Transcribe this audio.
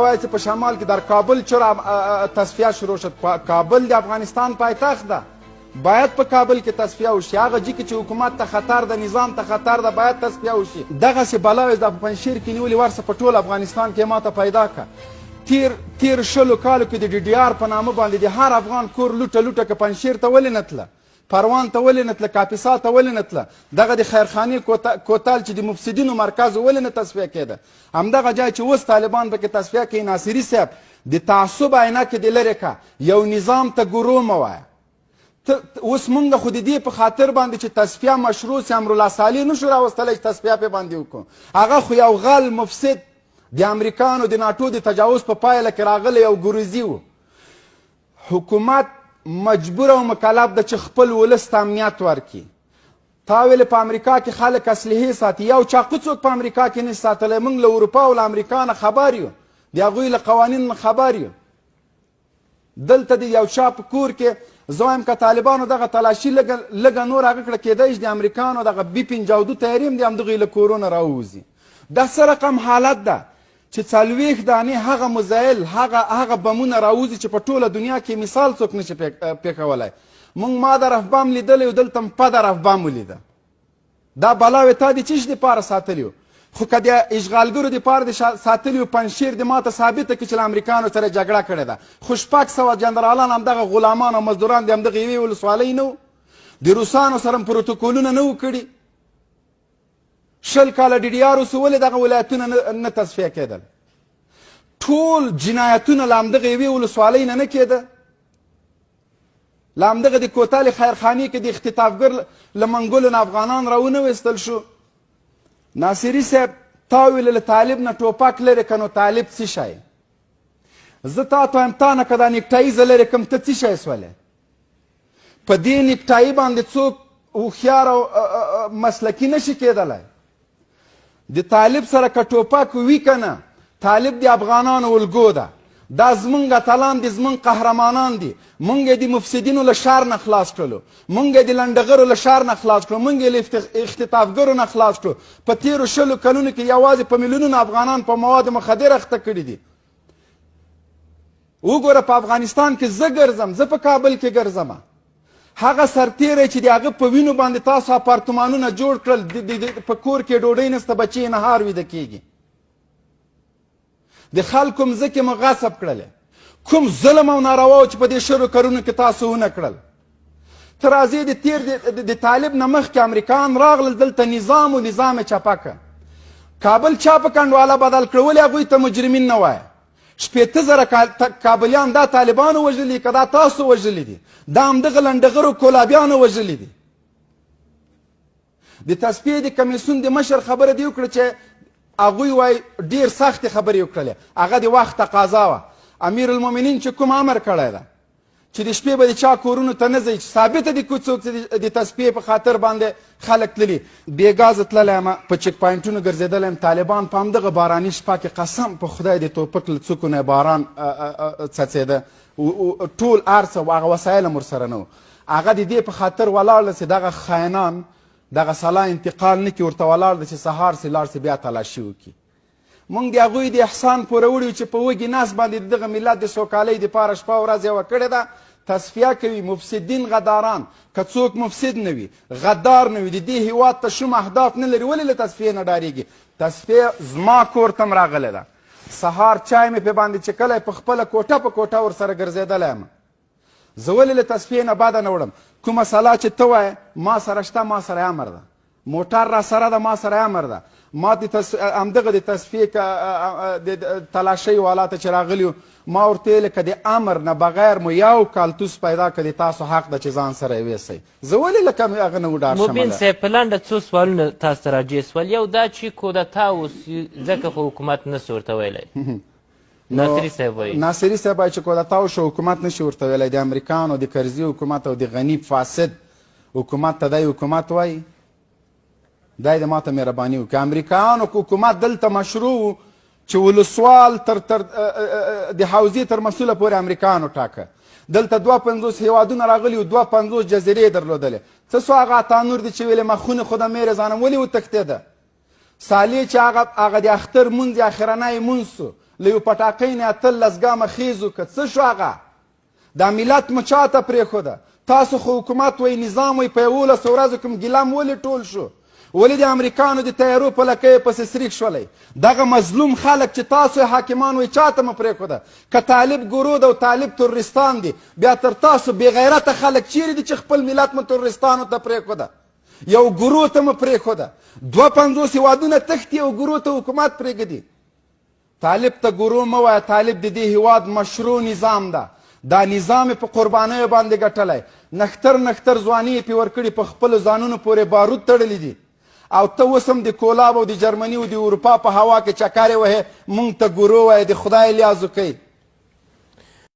وایي چې په شمال کې در کابل چرا تصفیه شروع شد. کابل د افغانستان پایتخت ده، باید په کابل کې تصفیه وشي. هغه جي کې چې حکومت ته خطر ده، نظام ته خطر ده، باید تصفیه وشي. دغسې بلاوې د پنجشیر کې نیولې ورسه په ټول افغانستان کې ماته پیدا که. تیر 20 کالو کې د ډي ډي آر په نامه باندې د هر افغان کور لوټه لوټه که پنجشیر ته ولې نه تله، پروان ته ولې نه تله، کاپیسا ته ولې نه تله، دغه د خیرخانې کوتل چې د مفسدینو مرکز ولې نه تصفیه کېده. همدغه ځای چې اوس طالبان پکې تصفیه کوي. ناصري صاحب د تعصب عینکې دې لرې که، یو نظام ته ګورو مه وایه. اوس مونږ خو د دې په خاطر باندې چې تصفیه مشروع سي امرالله صالح نشو راوستلی چې تصفیه پې باندې وکړو. هغه خو یو غل مفسد د امریکانو د ناټو د تجاوز په پایله کې راغلی یو ګروزي و. حکومت مجبور او مکلف ده چې خپل ولس ته امنیت ورکړي. تا ویلې په امریکا کې خلک اسلحې ساتي، یو چاقو څوک په امریکا کې نشي ساتلی. موږ له اروپا او له امریکا نه خبر یو، د هغوی له قوانینو نه خبر یو. دلته د یو چا په کور کې زه وایم که طالبانو دغه تلاشي لږه نور هغه کړه کېدی چې د امریکانو دغه B-52 طیارې هم د همدغوی له کورونه راووځي. دا څه رقم حالت ده چې 40 دانې هغه مزایل هغه بمونه راوځي چې په ټوله دنیا کې مثال څوک نشي پیښولی. موږ مادر افبام لیدلی و، دلته م پدر افبام ولیده. دا بلاوې تا د څه شي دپاره ساتلي و؟ خو که د اشغالګرو دپاره د ساتلي و پنجشیر د ماته ثابته کړي چې له امریکانو سره جګړه کړې ده. خو 600 جنرالان همدغه غلامان او مزدوران د همدغه یوې ولسوالۍ نه وو. د روسانو سره پروتوکولونه نه وو کړي. 20 کاله ډي ډي آر اوس ولې دغه ولایتونه نه تصفیه کېدل؟ ټول جنایتونه له همدغه یوې ولسوالۍ نه کېده. له همدغه د کوتل خیرخانې کې د اختطافګر له منګلو نه افغانان راونه ویستل شو. ناصري صاحب تا ویل له طالب نه ټوپک لرې که نو طالب څه شی؟ زه تا ته وایم تا نه که دا نیکټایي زه لرې کړم ته څه شی سولې؟ په دې نیکټایي باندې څوک هوښیار او مسلکي نشي کېدلی. د طالب سره که ټوپک وي که نه، طالب د افغانانو الګو ده. دا زمونږ اتلان دي، زمونږ قهرمانان دي. مونږ یې د مفسدینو له شر نه خلاص کړلو، مونږ یې د لنډغرو له شر نه خلاص کړلو، مونږ یې له اختطافګرو نه خلاص کړو. په تېرو 20 کلونو کې یوازې په میلیونونو افغانان په مواد مخدر اخته کړي دي. وګوره په افغانستان کې زه ګرځم، زه په کابل کې ګرځم. هغه سرتیری چې د هغه په وینو باندې تاسو اپارتمانونه جوړ کړل، په کور کې ډوډۍ نسته، بچې یې نهار ویده کېږي. د خلکو مځکې مو غصب کړلې. کوم ظلم او ناروا چې په دې 20 کلونو کې تاسو ونه کړل. ته راځې د تیر د طالب نه مخکې امریکایان راغلل دلته نظام و نظام یې چپه که. کابل چا په کنډواله بدل کړه؟ ولې هغوی ته مجرمین نه وایه؟ 80,000 کابلیان دا طالبانو وژلي که دا تاسو وژلي دي؟ دا همدغه لنډغرو کولابیانو وژلي دي. د تصفیې د کمیسیون د مشر خبره دې وکړه چې هغوی وایي ډېر سختې خبرې وکړلې، هغه د وخت تقاضا وه. امیر المؤمنین چې کوم امر کړی ده چې د شپې به د چا کورونو ته نه ځئ، چې ثابته دي که څوک د تصفیې په خاطر باندې خلک تللي. بې ګازه تللی یم، په چک پاینټونو ګرځېدلی یم. طالبان په همدغه باراني شپه کې قسم په خدای د ټوپک له څوکو نه باران څڅېده، ټول هر څه هغه وسایل هم ورسره نه وو. هغه د دې په خاطر ولاړ ده چې دغه خاینان دغه سلا انتقال نه کړي، ورته ولاړ ده چې سهار سي لاړ سي بیا تلاشي وکړي. مونږ د هغوی د احسان پوره وړي چې په وږي ناس باندې د دغه ملت د سوکالۍ دپاره شپه ورځ یوه کړې ده. تصفیه کوي مفسدین غداران. که څوک مفسد نه وي، غدار نه وي، د دې هېواد ته شوم اهداف نه لري، ولې له تصفیې نه ډارېږي؟ تصفیه زما کور ته م راغلی ده. سهار چای مې پې باندې چکلی، په خپله کوټه په کوټه ورسره ګرځېدلی یم. زه ولې له تصفیې نه بده نه وړم؟ کومه سلا چې ته وایې ما سره شته، ما سره امر ده. موټر را سره ده، ما سره امر ده. ما همدغه د تصفیې د تلاشۍ والا ته چې راغلي وو، ما ورته ویلې که د امر نه بغیر مو یو کالتوس پیدا کړي تاسو حق ده چې ځان سره یې ویسئ. زه ولې له هغه نه وډار شم؟ مبین صاحب په لنډه څو سوالونه تاسو ته راجع سول. یو دا چې کودتا وسي ځکه خو حکومت نسي ورته ویلی. ناصري صاحب وایي ناصري صاحب وایي چې کودتا وشو حکومت نشي ورته ویلی. د امریکانو د کرزي حکومت او د غني فاسد حکومت ته دی حکومت وایي. دا د ماته مهرباني وکړي. امریکایانو حکومت دلته مشروع و چې ولسوال د حوزې تر مسؤله پورې امریکایانو ټاکه. دلته 52 هیوادونه راغلي و، 52 جزیرې درلودلې. څه سو هغه اتانور دي چې ویلې مخونه خودم میرې ځانم ولې وتښتېده؟ صالح چې هغه د اختر مونځ اخرنی مونځ سو، له یو پټاقۍ نه 18 ګامه خیز وکړه، څه شو هغه؟ دا ملت مو چاته پرېښوده؟ تاسو خو حکومت وی نظام وی په 11 ورځو کې ګیلم ولې ټول شو؟ ولې د امریکانو د تیارو په لکۍ پسې سریښ شولی؟ دغه مظلوم خلک چې تاسو حاکمان وی چاته مو پرېښوده؟ که طالب ګرود او طالب تروریستان دي، بیا تر تاسو بېغیرته خلک چیرې دي چې خپل ملت مو تروریستانو ته پرېښوده؟ یو ګرو ته مو پرېښوده، 52 هېوادونه تښتي او ګرو ته حکومت پرېږدي. طالب ته ګرو مه وایه، طالب د دې هېواد مشروع نظام ده. دا نظام په قربانیو باندې ګټلی، نښتر ځواني یې پې ورکړي، په خپلو ځانونو پورې بارود تړلی دي. او ته اوس هم د کولاب او د جرمني او د اروپا په هوا کې چکرې وهې، موږ ته ګرو وایې، د خدای لیازو کوي.